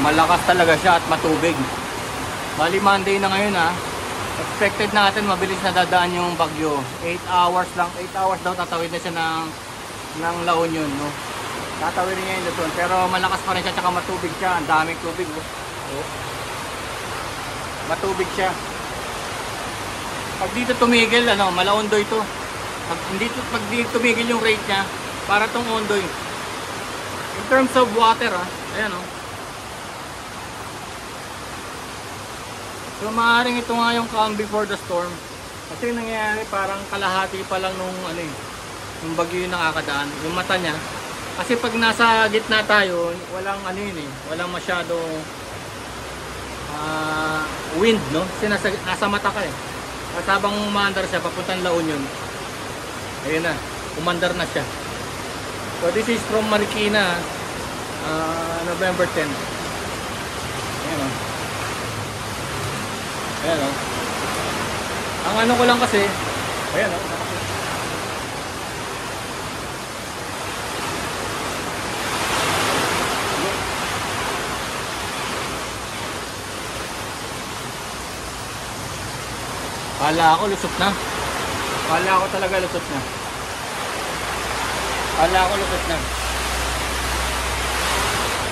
Malakas talaga siya at matubig. Bali Monday na ngayon ha. Expected natin mabilis na dadaan yung bagyo. 8 hours lang. 8 hours daw tatawid na siya ng La Union, no? Tatawid niya yung Luzon. Pero malakas pa rin siya, tsaka matubig siya. Ang daming tubig, oh. Matubig siya. Pag dito tumigil, ano, Malaondoy ito. Pag dito tumigil yung rate niya, para tong Ondoy. In terms of water, ayan, oh. So maaaring ito nga yung calm before the storm. Kasi nangyayari parang kalahati pa lang nung ano yung bagyo yung nakakadaan, yung mata niya. Kasi pag nasa gitna tayo, walang ano yun walang masyadong wind, no? Kasi nasa mata ka At habang umandar siya papuntang La Union, ayun na, umandar na siya. So this is from Marikina, November 10. Ayan o. Ayan o. Ang ano ko lang kasi, ayan o. Kala ako lusot na. Kala ko talaga lusot na. Kala ko lusot na.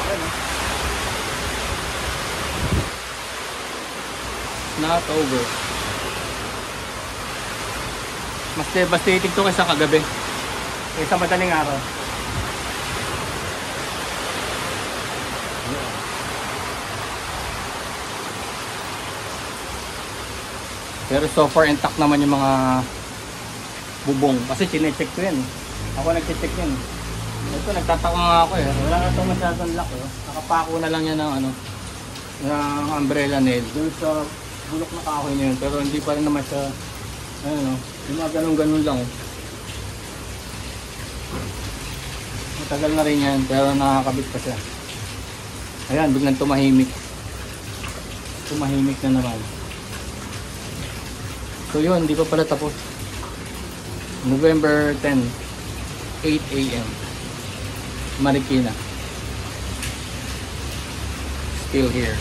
Ayan o. Not over. Mas devastating to kaysa kagabi, kaysa madaling araw. Pero so far intact naman yung mga bubong. Kasi chinecheck ko yan. Ako nagche-check yan. Ito nagtataka nga ako wala na ito masyadong lock Nakapako na lang yan ng ano, ng umbrella nail doon sa bulok na kahoy niya yun. Pero hindi pa rin naman siya ayun yung mga ganun lang matagal na rin yan pero nakakabit pa siya. Ayan, biglang tumahimik na naman. So yun, hindi pa pala tapos. November 10, 8 AM Marikina, still here.